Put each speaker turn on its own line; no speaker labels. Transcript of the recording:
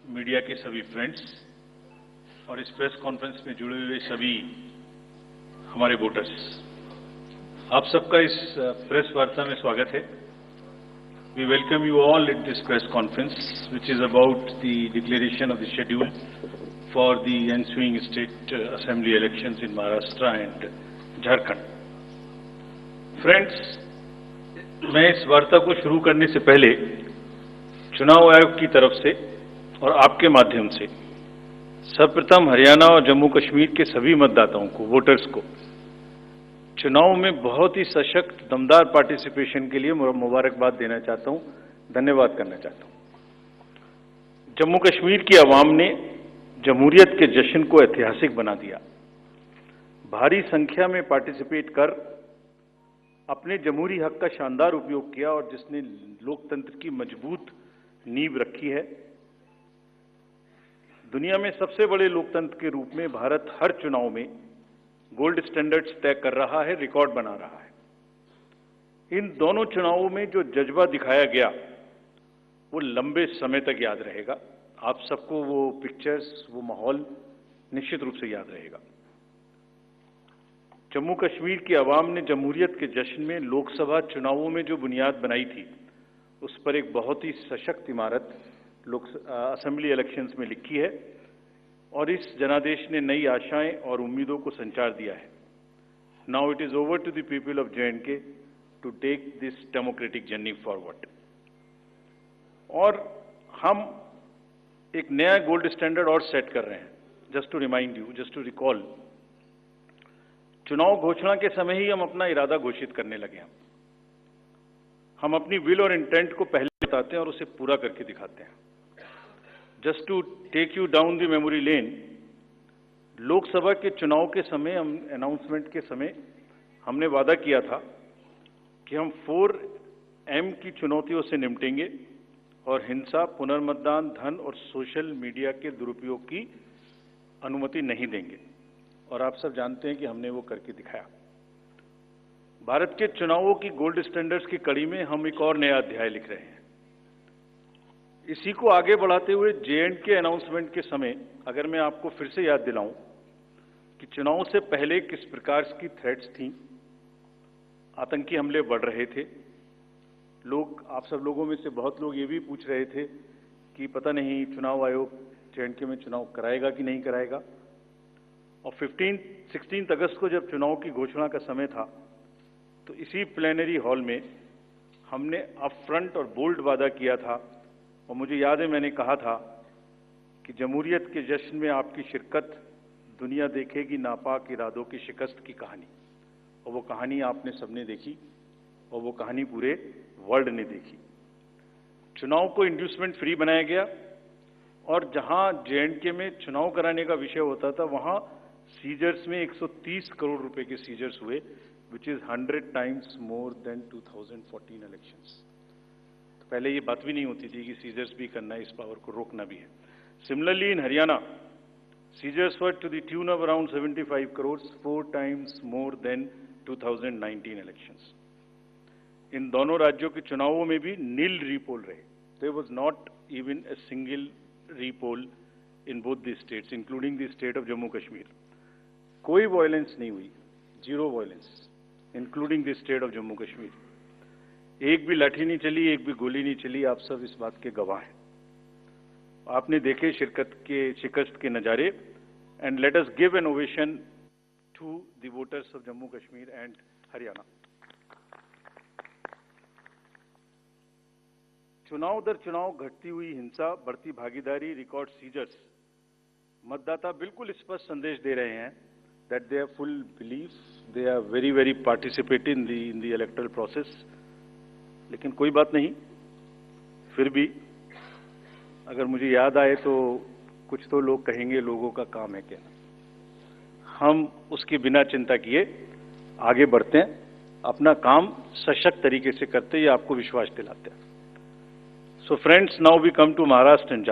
Media के सभी friends और इस प्रेस कॉन्फ्रेंस में जुड़े हुए सभी हमारे वोटर्स, आप सबका इस प्रेस वार्ता में स्वागत है। We welcome you all in this press conference which is about the declaration of the schedule for the ensuing state assembly elections in Maharashtra and Jharkhand. Friends, मैं इस वार्ता को शुरू करने से पहले चुनाव आयोग की तरफ से और आपके माध्यम से सर्वप्रथम हरियाणा और जम्मू कश्मीर के सभी मतदाताओं को, वोटर्स को, चुनाव में बहुत ही सशक्त, दमदार पार्टिसिपेशन के लिए मुबारकबाद देना चाहता हूं, धन्यवाद करना चाहता हूं। जम्मू कश्मीर की आवाम ने जमहूरियत के जश्न को ऐतिहासिक बना दिया। भारी संख्या में पार्टिसिपेट कर अपने जमहूरी हक का शानदार उपयोग किया और जिसने लोकतंत्र की मजबूत नींव रखी है। दुनिया में सबसे बड़े लोकतंत्र के रूप में भारत हर चुनाव में गोल्ड स्टैंडर्ड्स तय कर रहा है, रिकॉर्ड बना रहा है। इन दोनों चुनावों में जो जज्बा दिखाया गया वो लंबे समय तक याद रहेगा। आप सबको वो पिक्चर्स, वो माहौल निश्चित रूप से याद रहेगा। जम्मू कश्मीर की आवाम ने जमहूरियत के जश्न में लोकसभा चुनावों में जो बुनियाद बनाई थी, उस पर एक बहुत ही सशक्त इमारत असेंबली इलेक्शंस में लिखी है और इस जनादेश ने नई आशाएं और उम्मीदों को संचार दिया है। Now it is over to the people of J&K to take this democratic journey forward. और हम एक नया गोल्ड स्टैंडर्ड और सेट कर रहे हैं। Just to remind you, just to recall, चुनाव घोषणा के समय ही हम अपना इरादा घोषित करने लगे हैं। हम अपनी विल और इंटेंट को पहले बताते हैं और उसे पूरा करके दिखाते हैं। Just to take you down the memory lane, Lok Sabha के चुनाव के समय, अनाउंसमेंट के समय हमने वादा किया था कि हम 4M की चुनौतियों से निपटेंगे और हिंसा, पुनर्मतदान, धन और सोशल मीडिया के दुरुपयोग की अनुमति नहीं देंगे। और आप सब जानते हैं कि हमने वो करके दिखाया। भारत के चुनावों की गोल्ड स्टैंडर्ड्स की कड़ी में हम एक और नया अध्याय लिख रहे हैं। इसी को आगे बढ़ाते हुए J&K अनाउंसमेंट के समय अगर मैं आपको फिर से याद दिलाऊं कि चुनाव से पहले किस प्रकार की थ्रेट्स थीं, आतंकी हमले बढ़ रहे थे। लोग, आप सब लोगों में से बहुत लोग ये भी पूछ रहे थे कि पता नहीं चुनाव आयोग J&K में चुनाव कराएगा कि नहीं कराएगा। और 16 अगस्त को जब चुनाव की घोषणा का समय था, तो इसी प्लेनरी हॉल में हमने अप फ्रंट और बोल्ड वादा किया था। और मुझे याद है, मैंने कहा था कि जमहूरियत के जश्न में आपकी शिरकत दुनिया देखेगी नापाक इरादों की शिकस्त की कहानी। और वो कहानी आपने सबने देखी और वो कहानी पूरे वर्ल्ड ने देखी। चुनाव को इंड्यूसमेंट फ्री बनाया गया और जहां J&K में चुनाव कराने का विषय होता था, वहां सीजर्स में 130 करोड़ रुपए के सीजर्स हुए, which is 100 times more than 2014 elections. तो पहले ये बात भी नहीं होती थी कि सीजर्स भी करना है, इस पावर को रोकना भी है। Similarly in Haryana, seizures were to the tune of around 75 crores, 4 times more than 2019 elections. इन दोनों राज्यों के चुनावों में भी नील रीपोल रहे। There was not even a single repoll in both the states, including the state of Jammu Kashmir. कोई violence नहीं हुई, zero violence, including the state of Jammu Kashmir. एक भी लाठी नहीं चली, एक भी गोली नहीं चली। आप सब इस बात के गवाह हैं। आपने देखे शिकस्त के नजारे। And let us give an ovation to the voters of Jammu Kashmir and Haryana. चुनाव दर चुनाव घटती हुई हिंसा, बढ़ती भागीदारी, रिकॉर्ड सीजर्स, मतदाता बिल्कुल स्पष्ट संदेश दे रहे हैं that they have full belief, they are very participate in the electoral process। लेकिन कोई बात नहीं, फिर भी अगर मुझे याद आए तो कुछ तो लोग कहेंगे लोगों का काम है क्या। हम उसकी बिना चिंता किए आगे बढ़ते हैं, अपना काम सशक्त तरीके से करते, ये आपको विश्वास दिलाते हैं। So friends, now we come to Maharashtra and